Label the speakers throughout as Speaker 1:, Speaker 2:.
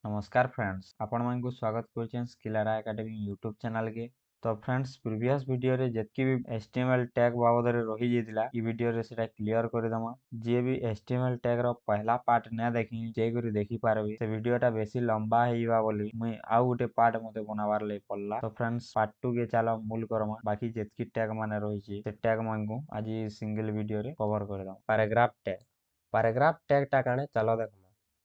Speaker 1: नमस्कार फ्रेंड्स आपण मन को स्वागत करछन स्किलारा एकेडमी यूट्यूब चैनल के। तो फ्रेंड्स प्रीवियस वीडियो रे जतकी भी एचटीएमएल टैग बाबद रे रही जेतिला ई वीडियो रे सेटा क्लियर कर दमा। जे भी एचटीएमएल टैग रो पहला पार्ट न देखी जे करी देखि पारबे से वीडियोटा बेसी लंबा हेइबा बोली मुई आउ गुटे पार्ट मते बनावार ले पड़ला। तो फ्रेंड्स पार्ट 2 के चलो मूल करमा बाकी जतकी टैग माने रही छि से टैग मन को आज सिंगल वीडियो रे कवर कर दम। पैराग्राफ टैग टा काने चलो देखमा।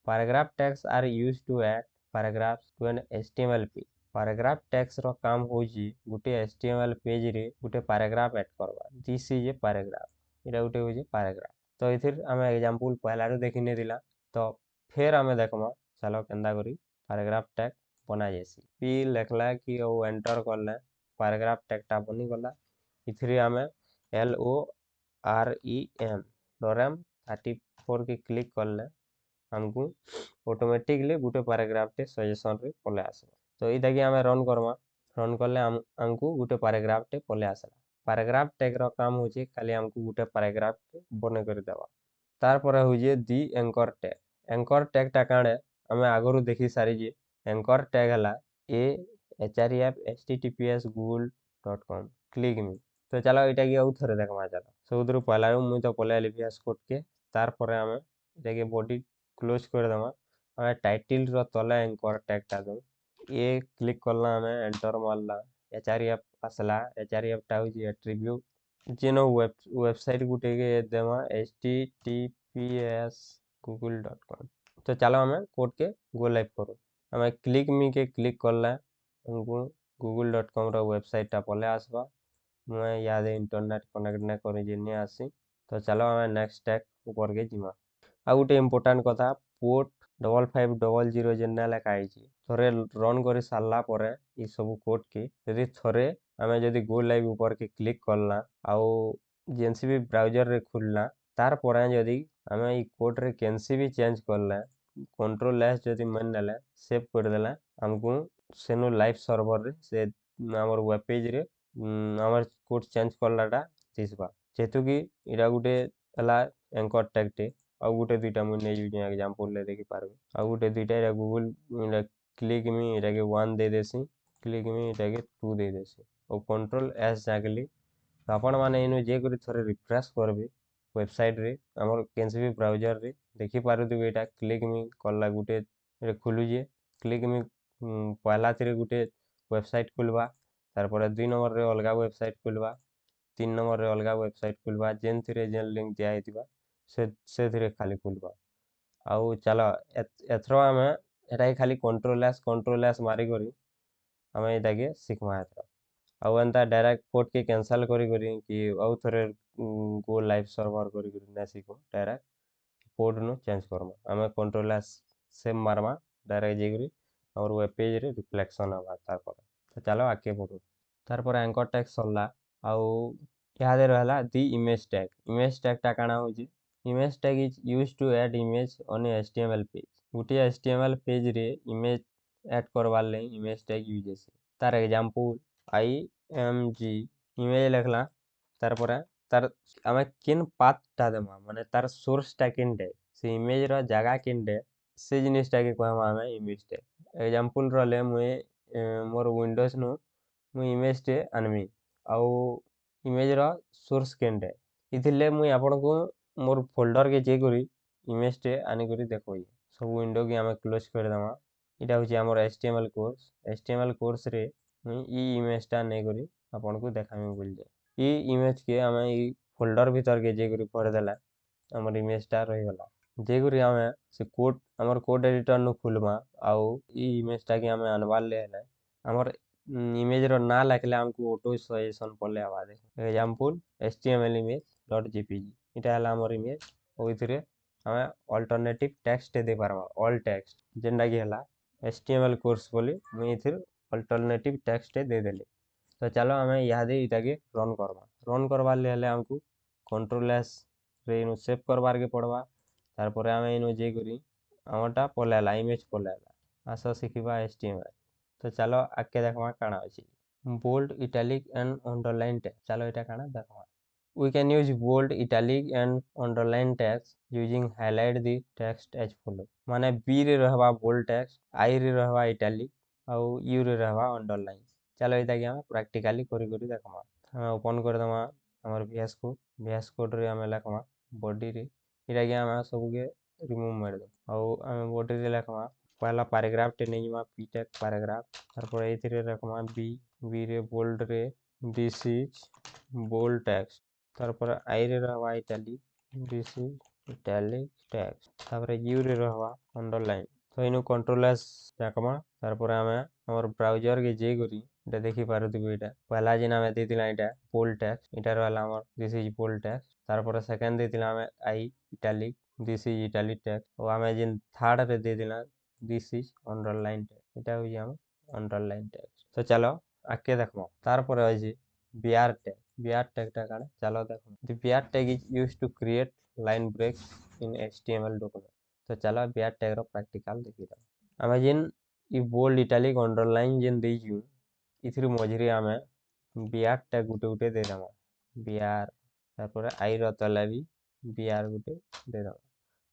Speaker 1: Paragraph tags are used to add paragraphs to an HTML page. Paragraph tags रो काम होजी गुटे HTML पेज रे गुटे पैराग्राफ ऐड करवा। This is a paragraph. इटा गुटे होजी पैराग्राफ। तो इथिर हमें एग्जांपल पहला रो देखिने दिला। तो फिर हमें देखमा चलो केंदा करी पैराग्राफ टैग बना जैसी। पी लिखला कि ओ एंटर करले पैराग्राफ टैग टा बनी गला। इथिर हमें LOREM लोरेम 34 के क्लिक करले हमको ऑटोमेटिकली गुटे पैराग्राफ टे सजेशन रे पले आसबा। तो इटा कि हमें रन करमा रन करले हमको गुटे पैराग्राफ टे पले आसला। पैराग्राफ टैग रो काम होची खाली हमको गुटे पैराग्राफ टे बने कर देबा। तार पर होजे दी एंकर टैग टा काणे हमें आगरु देखि सारी जे एंकर टैग हला ए href https google.com क्लिक मी। तो चलो इटा कि आउ थरे देखमा चलो सबुदरु पहला मुई तो पले लिपियास कोड के तार पर हमें इटा के बॉडी क्लोज कर दमा। हमें टाइटल रो तले एंकर टैग टा दो ए क्लिक करला हमें एंटर मारला href आसला href टा होजी एट्रिब्यूट जेनो वेबसाइट गुटे के देमा https google.com। तो चलो हमें कोड के गो लाइव करो। हमें क्लिक मी के क्लिक करला हमको google.com रो वेबसाइट टा पले आसबा। मैं याद इंटरनेट कनेक्ट न करी जेने आसी। तो चलो हमें नेक्स्ट टैग ऊपर के जिमा। आ गुटे इंपोर्टेंट कथा पोर्ट 5500 जेना लेखा आइछि थरे रन करी सारला परे ई सब कोड के यदि थरे हमें जदि गो लाइव ऊपर के क्लिक करला आउ जेनसी भी ब्राउजर रे खुलला तार परे जदि हमें ई कोड रे केनसी भी चेंज करला कंट्रोल एस जदि मन नेले सेव कर देला हमको सेनो लाइव सर्वर रे से हमर वेब पेज रे हमर कोड चेंज करलाटा दिसबा। जेतु कि इरा गुटे हला एंकर टैग टे आ गुटे दुइटा मुई नै यूज एग्जांपल ले देखि पारबे। आ गुटे दुइटा इरा गूगल इरा क्लिक मी इरा के 1 दे देसी क्लिक मी इरा के 2 दे देसी और कंट्रोल एस जागली आपण माने इनु जे करी थरे रिफ्रेश करबे वेबसाइट रे हमर केनसी भी ब्राउजर रे देखि पारुथिबे एटा क्लिक मी करला गुटे रे खुलु जे क्लिक मी पहला थिरे गुटे वेबसाइट खुलबा तार पर 2 नंबर रे अलगा वेबसाइट खुलबा 3 नंबर रे अलगा वेबसाइट खुलबा जेन थिरे जेन लिंक दिया हेतिबा से थिरे खाली खुलबा। आउ चलो एथरो हमें एटा खाली कंट्रोल एस मारी करी हमें एटा के सिखमा एथरो। आउ एंता डायरेक्ट पोर्ट के कैंसिल करी कि आउ थरे गो लाइव सर्वर करी ना सिखो डायरेक्ट पोर्ट नु चेंज करमा हमें कंट्रोल एस सेम मारमा डायरेक्ट जे करी और वेब पेज रे रिफ्लेक्शन हवा तार पर। तो चलो आके पढो तार पर एंकर टैग सरला आउ यादे रहला दी इमेज टैग टा काना होजी image tag is used to add image on a HTML page. Gute HTML page रे इमेज ऐड करवार ले इमेज टैग यूज है। तार एग्जांपल img इमेज लिखला तार पर तार हमें किन पाथ टा देमा माने तार सोर्स टा किनडे से इमेज रो जगह किनडे से जिनिस टा के कहमा हमें इमेज टैग। एग्जांपल रहले मुई मोर विंडोज नु मुई इमेज टे आनमी आउ इमेज रो सोर्स किनडे इथिले मुई आपन को मोर फोल्डर के जे करी इमेज टे आनी करी देखोई सब विंडो के हमें क्लोज कर देमा। इटा होची हमर एचटीएमएल कोर्स रे मुई ई इमेज टा नै करी आपन को देखामी बोल जे ई इमेज के हमें ई फोल्डर भीतर के जे करी पढ़ देला हमर इमेज टा रही गला जे करी हमें से कोड हमर कोड एडिटर नु खुलमा आउ ई इमेज टा के हमें अनवार ले है हमर इमेज रो ना लिखले हमको ऑटो सजेशन पले आवा दे। एग्जांपल html image.jpg इटा हला हमर इमेज ओ इथरे हमें अल्टरनेटिव टेक्स्ट दे पारबा ऑल टेक्स्ट जेंडा की हला html कोर्स बोली मुई इथिर अल्टरनेटिव टेक्स्ट दे देले। तो चलो हमें यादे इटा के रन करबा ले हले हमको कंट्रोल एस रे इनु सेव करबार के पड़बा तार पर हमें इनु जे करी हमरटा पलेला इमेज पलेला आसो सिखिबा html। तो चलो आके देखमा काना अछि bold italic and underline tag चलो इटा काना देखमा। We can use bold, italic and underline text using highlight the text as follow. माने B रे रहवा bold text, I रे रहवा italic ଆଉ U रे रहवा underline. चलो इता कि हम practically करी करी देखमा. हम ओपन कर दमा हमर VS Code रे हम लिखमा body रे इटा कि हम सब के रिमूव मार दो. ଆଉ हम body रे लिखमा पहला पैराग्राफ टे नहीं जमा ptag पैराग्राफ तारपर एथिरे रखमा B रे bold रे this is bold text तारपर I रे रहवा italic this is italic text तारपर U रे रहवा underline तो इनु कंट्रोल एस जाकमा तारपर हमें हमर ब्राउज़र के जे करी एटा देखि पारुथिबे एटा पहला जिन हमें देतिला एटा bold text एटा रहला हमर this is bold text तारपर सेकंड देतिला हमें I italic this is italic text और हमें जिन थर्ड रे देतिला this is underline text এটা হইছে আমার underline text তো চলো আগে দেখো তারপরে হইছে br tag টা কানে চলো দেখো the br tag is used to create line breaks in html document তো চলো br tag ର practical দেখি দাও ଆମେ जिन इ bold italic underline जिन ଦେଇଛୁ इथिर मझिरे ଆମେ br tag गुटे गुटे दे दमा br ତାପରେ i ର ତଳେ ବି br गुटे दे दमा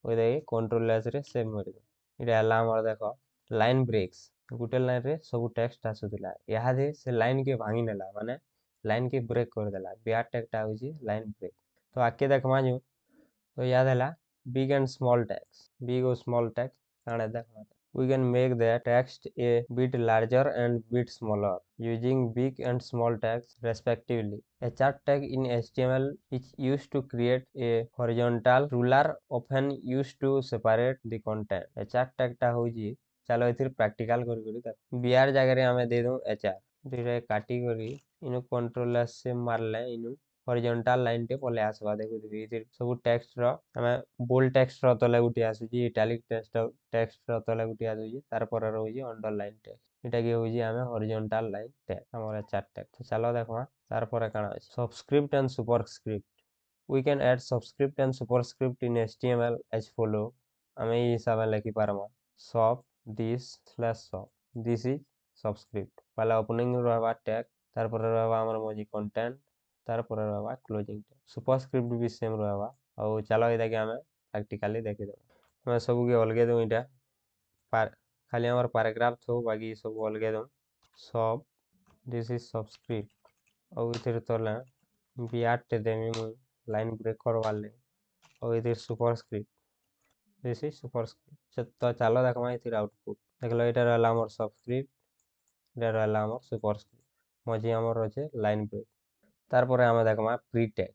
Speaker 1: ओइ दे कंट्रोल एस रे सेव कर दो इटा हला हमर देखो लाइन ब्रेक्स गुटे लाइन रे सब टेक्स्ट आसुतला यहाँ दे से लाइन के भांगी नेला माने लाइन के ब्रेक कर देला बियर टैग टा होची लाइन ब्रेक तो आके देखमा जो तो याद हला big and small tags big और small tag Kane देखमा we can make the text a bit larger and bit smaller using big and small tags respectively. A chart tag in HTML is used to create a horizontal ruler often used to separate the content. A chart tag टा होजी चलो इथिर practical करी देखो BR जगह रे हमें दे दूं HR दिरे काटी करी इनु कंट्रोल एस से मारले इनु हॉरिजॉन्टल लाइन टे पले आसबा देखो इथिर सब टेक्स्ट रो हमें बोल्ड टेक्स्ट रो तले गुटी आसुजी इटैलिक टेक्स्ट रो तले गुटी आसुजी तार पर रहउजी अंडरलाइन टेक्स्ट इटा के होजी हमें हॉरिजॉन्टल लाइन टैग हमर चार टैग तो चलो देखो तार पर काना अछि subscript and superscript we can add subscript and superscript in html as follow हमें ई हिसाब लिखि पारमा sub this is subscript पहला ओपनिंग रहबा टैग तार पर रहबा हमर मोजी कंटेंट तार पर रहबा क्लोजिंग टैग सुपरस्क्रिप्ट भी सेम रहबा और चलो इदा के हमें प्रैक्टिकली देखि दो हम सब के अलगे दो इटा खाली हमर पैराग्राफ थो बाकी सब अलगे दो सब this is subscript और इधर तोला बिआर टे देमी मु लाइन ब्रेक करवा ले और इधर सुपरस्क्रिप्ट this is superscript तो चलो देखमा इधर आउटपुट देखलो एटा रहला हमर सबस्क्रिप्ट एटा रहला हमर सुपरस्क्रिप्ट मझी हमर रचे लाइन ब्रेक तार पर हम देखमा pre tag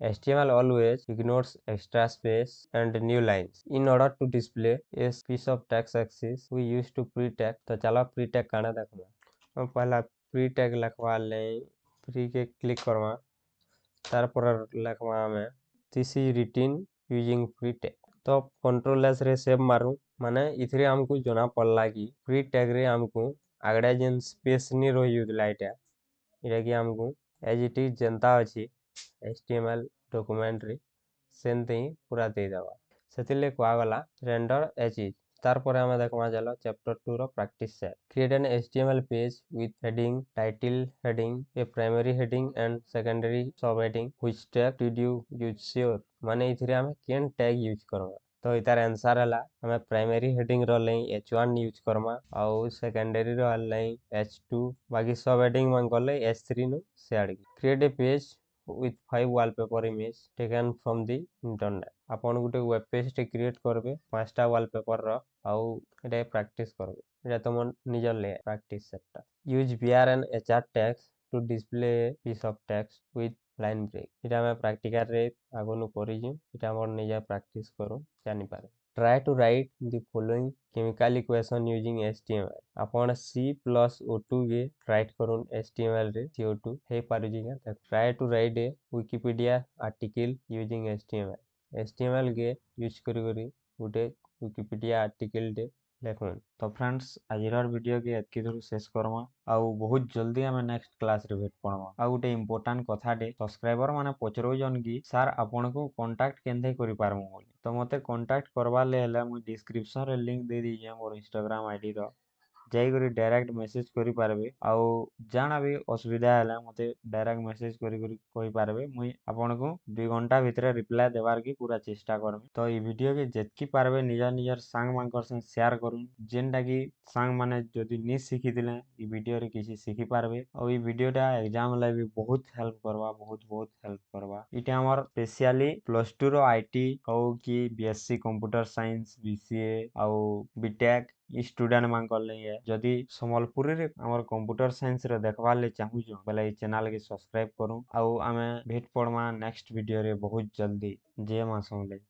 Speaker 1: HTML always ignores extra space and new lines. In order to display a piece of text axis, we use to pre-tag. तो चलो pre-tag काना देखमा हम पहला pre-tag लिखवा ले pre के क्लिक करवा तार पर लिखवा हमें this is written using pre-tag तो कंट्रोल एस रे सेव मारू माने इथरे हमको जोना पड़ला कि pre-tag रे हमको आगडा जेन स्पेस नि रही युदला इटा कि हमको एज इट इज जनता अछि HTML डॉक्यूमेंट रे सेंते ही पूरा दे दवा सेतिले कोआ गला रेंडर एज इज तार पर हम देखमा चलो चैप्टर 2 रो practice set create an HTML page with heading title heading a primary heading and secondary sub heading which tag did you use sure माने इथरे हम केन टैग यूज करबा तो इतार आंसर हला हमें प्राइमरी हेडिंग रो ले h1 यूज करमा और सेकेंडरी रो ले h2 बाकी सब हेडिंग मन गले h3 नु share create a page with 5 wallpaper image taken from the internet आपन गुटे वेब पेज टे क्रिएट करबे पांचटा वॉलपेपर रो आउ एटा प्रैक्टिस करबे एटा तुम निजर ले प्रैक्टिस सेटटा use br and hr tags to display a piece of text with line break एटा मैं प्रैक्टिकल रे आगोनु करिजु एटा हमर निजा प्रैक्टिस करू जानि पारे try to write the following chemical equation using HTML आपण C plus O2 के write करून HTML रे CO2 हे पारुजी का try to write a Wikipedia article using HTML के यूज करी गुटे Wikipedia article दे देखुन तो फ्रेंड्स आजिरार वीडियो के एतकी दूर शेष करमा आउ बहुत जल्दी हमें नेक्स्ट क्लास रे भेट पड़मा आ गुटे इंपोर्टेंट कथा डे सब्सक्राइबर माने पचरो जन की सर आपन को कांटेक्ट केनथे करि पारमु बोली तो मते कांटेक्ट करबा ले हला मु डिस्क्रिप्शन रे लिंक दे दीजे मोर इंस्टाग्राम आईडी रो
Speaker 2: ଯାଇକରି ଡାଇରେକ୍ଟ ମେସେଜ କରିପାରିବେ। ଆଉ ଜାଣା ବି ଅସୁବିଧା ହେଲେ ମତେ ଡାଇରେକ୍ଟ ମେସେଜ କରି କହିପାରିବେ। ମୁଇଁ ଆପଣଙ୍କୁ 2 ଘଣ୍ଟା ଭିତରେ ରିପ୍ଲାଏ ଦେବାର୍ କି ପୁରା ଚେଷ୍ଟା କରମି। ତ ଏଇ ଭିଡ଼ିଓ କେ ଯେତକି ପାରବେ ନିଜର ସାଙ୍ଗ ମାନଙ୍କର ସାଙ୍ଗେ ସେୟାର କରୁନ୍, ଯେନ୍ଟା କି ସାଙ୍ଗ ମାନେ ଯଦି ନି ଶିଖିଥିଲେ ଇ ଭିଡ଼ିଓରେ କିଛି ଶିଖି ପାରବେ। ଆଉ ଇ ଭିଡ଼ିଓଟା ଏକ୍ଜାମ ଲାଗି ବି ବହୁତ ହେଲ୍ପ କରବା, ବହୁତ ହେଲ୍ପ କରବା। ଇଟା ଆମର ସ୍ପେଶିଆଲି +2 ର ଆଇଟି ହଉ କି BSc କମ୍ପ୍ୟୁଟର ସାଇନ୍ସ, BCA ଆଉ BTech ଇ ଷ୍ଟୁଡେଣ୍ଟ ମାନଙ୍କର ଲାଗି ଯଦି ସମ୍ବଲପୁରୀରେ ଆମର କମ୍ପ୍ୟୁଟର ସାଇନ୍ସ ରେ ଦେଖବାର୍ ଲାଗି ଚାହୁଁଛ ବୋଲେ ଏଇ ଚ୍ୟାନେଲ କେ ସବସ୍କ୍ରାଇବ କରୁନ୍। ଆଉ ଆମେ ଭେଟ ପଡମା ନେକ୍ସଟ ଭିଡ଼ିଓରେ ବହୁତ ଜଲ୍ଦି। ଜୟ ମା ସମଲେଇ।